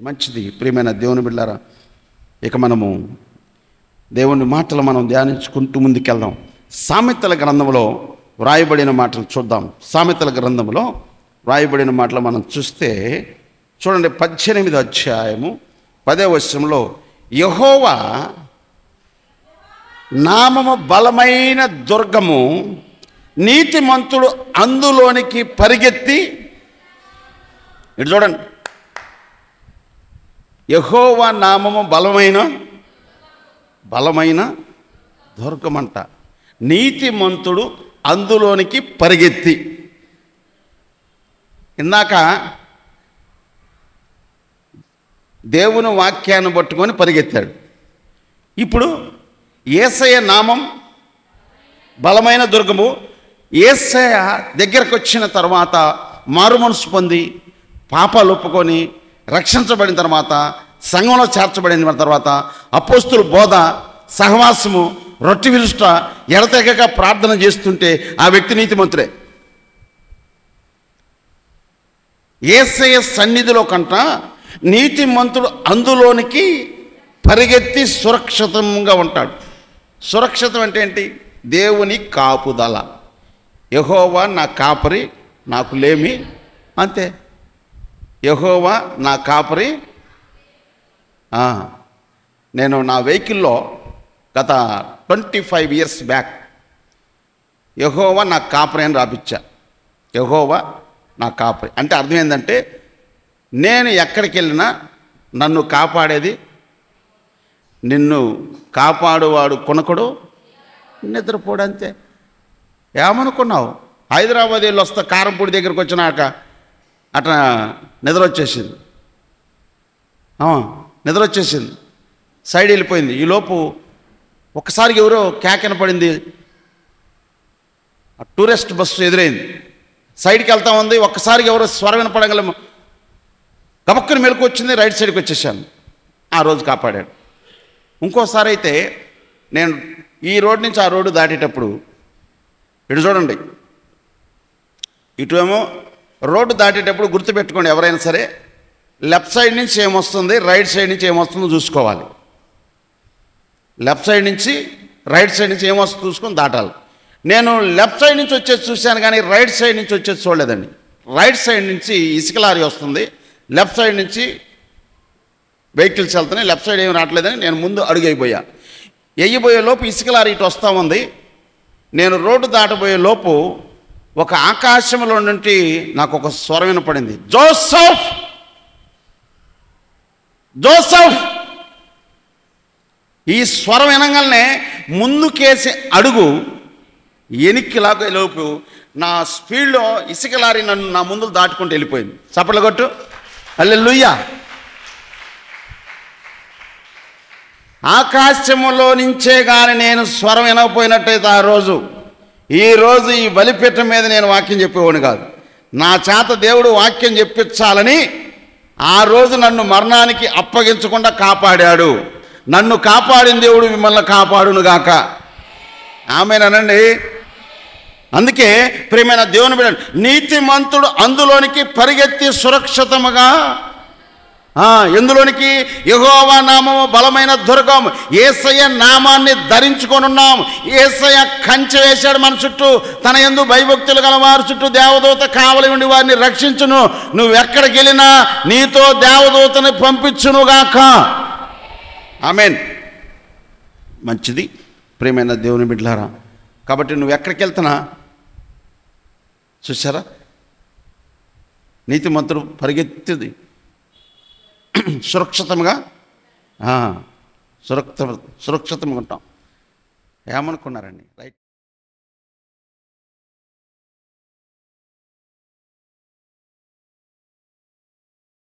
మంచిది. ప్రియమైన దేవుని బిడ్డలారా, ఇక మనము దేవుని మాటలు మనం ధ్యానించుకుంటూ ముందుకెళ్దాం. సామెతల గ్రంథంలో వ్రాయబడిన మాటలు చూద్దాం. సామెతల గ్రంథంలో వ్రాయబడిన మాటలు మనం చూస్తే చూడండి, 18వ అధ్యాయము 10వ వచనంలో, యెహోవా నామము బలమైన దుర్గము, నీతిమంతుడు అందులోనికి పరిగెత్తి. ఇటు చూడండి, యెహోవా నామము బలమైన దుర్గమంట, నీతిమంతుడు అందులోనికి పరిగెత్తి. ఇందాక దేవుని వాక్యాన్ని పట్టుకొని పరిగెత్తాడు. ఇప్పుడు యేసయ్య నామం బలమైన దుర్గము. యేసయ్య దగ్గరకు వచ్చిన తర్వాత మారుమనసు పొంది పాపాలు ఒప్పుకొని రక్షించబడిన తర్వాత, సంఘంలో చేర్చబడిన తర్వాత, అపోస్తుల బోధ, సహవాసము, రొట్టె విరుష్ట, ఎడతెగక ప్రార్థన చేస్తుంటే ఆ వ్యక్తి నీతిమంతుడే. యేసయ్య సన్నిధిలో కంట నీతిమంతుడు అందులోనికి పరిగెత్తి సురక్షితంగా ఉంటాడు. సురక్షితం అంటే ఏంటి? దేవుని కాపుదల. యెహోవా నా కాపరి, నాకు లేమి. అంతే. యెహోవా నా కాపరి. నేను నా వెహికల్లో గత 25 years బ్యాక్ యెహోవా నా కాపరి అని రాపిచ్చా. యెహోవా నా కాపరి అంటే అర్థం ఏంటంటే, నేను ఎక్కడికి వెళ్ళినా నన్ను కాపాడేది, నిన్ను కాపాడువాడు కొనకుడు, నిద్రపోడు. అంతే. ఏమనుకున్నావు? హైదరాబాద్ వెళ్ళి వస్తా, కారంపూడి దగ్గరికి వచ్చినాక అట్లా నిద్ర వచ్చేసింది. నిద్ర వచ్చేసింది, సైడ్ వెళ్ళిపోయింది. ఈలోపు ఒక్కసారికి ఎవరో కేకన పడింది, టూరిస్ట్ బస్సు ఎదురైంది, సైడ్కి వెళ్తా ఉంది. ఒక్కసారికి ఎవరో స్వరం వినపడగలము, గబక్కని మెలకు వచ్చింది, రైట్ సైడ్కి వచ్చేసాను. ఆ రోజు కాపాడాడు. ఇంకోసారి అయితే నేను ఈ రోడ్ నుంచి ఆ రోడ్డు దాటేటప్పుడు, ఇటు చూడండి, ఇటు ఏమో రోడ్డు దాటేటప్పుడు గుర్తుపెట్టుకోండి, ఎవరైనా సరే లెఫ్ట్ సైడ్ నుంచి ఏమొస్తుంది, రైట్ సైడ్ నుంచి ఏమొస్తుందో చూసుకోవాలి. లెఫ్ట్ సైడ్ నుంచి రైట్ సైడ్ నుంచి ఏమొస్తుందో చూసుకొని దాటాలి. నేను లెఫ్ట్ సైడ్ నుంచి వచ్చేది చూశాను, కానీ రైట్ సైడ్ నుంచి వచ్చేది చూడలేదండి. రైట్ సైడ్ నుంచి ఇసుక లారీ వస్తుంది, లెఫ్ట్ సైడ్ నుంచి వెహికల్స్ వెళ్తున్నాయి, లెఫ్ట్ సైడ్ ఏమి రావట్లేదని నేను ముందు అడుగు వేయబోయే లోపు ఇసుక లారీ ఇటు వస్తూ ఉంది. నేను రోడ్డు దాటబోయే లోపు ఒక ఆకాశంలో నుండి నాకు ఒక స్వరం వినపడింది, జోసెఫ్ జోసెఫ్. ఈ స్వరం వినగానే ముందుకేసి అడుగు ఎనిక్కి లాగే లోపు నా స్పీడ్లో ఇసుక లారీ నన్ను నా ముందు దాటుకుంటూ వెళ్ళిపోయింది. చప్పట్లు కొట్టు, హల్లెలూయా. ఆకాశములో నుంచే కానీ నేను స్వరం వినకపోయినట్టయితే ఈరోజు ఈ బలిపీఠం మీద నేను వాక్యం చెప్పేవాడిని కాదు. నా చేత దేవుడు వాక్యం చెప్పించాలని ఆ రోజు నన్ను మరణానికి అప్పగించకుండా కాపాడాడు. నన్ను కాపాడిన దేవుడు మిమ్మల్ని కాపాడునుగాక. ఆమేనండి. అందుకే ప్రియమైన దేవుని బిడ్డ, నీతిమంతుడు అందులోనికి పరిగెత్తి సురక్షితముగా, ఎందులోనికి? యెహోవా నామము బలమైన దుర్గం. యేసయ్య నామాన్ని ధరించుకొని ఉన్నాం. యేసయ్య కంచె వేశాడు మన చుట్టూ. తన యందు భయభక్తులు గల వారి చుట్టూ దేవదూత కావలి ఉండి వారిని రక్షించును. నువ్వెక్కడికి వెళ్ళినా నీతో దేవదూతని పంపించునుగాక. ఆమేన్. మంచిది ప్రియమైన దేవుని బిడ్డలారా. కాబట్టి నువ్వు ఎక్కడికి వెళ్తున్నా చూసారా, నీతిమంతుడు పరిగెత్తిది సురక్షితంగా సురక్షితంగా ఉంటాం. ఏమనుకున్నారండి? రైట్.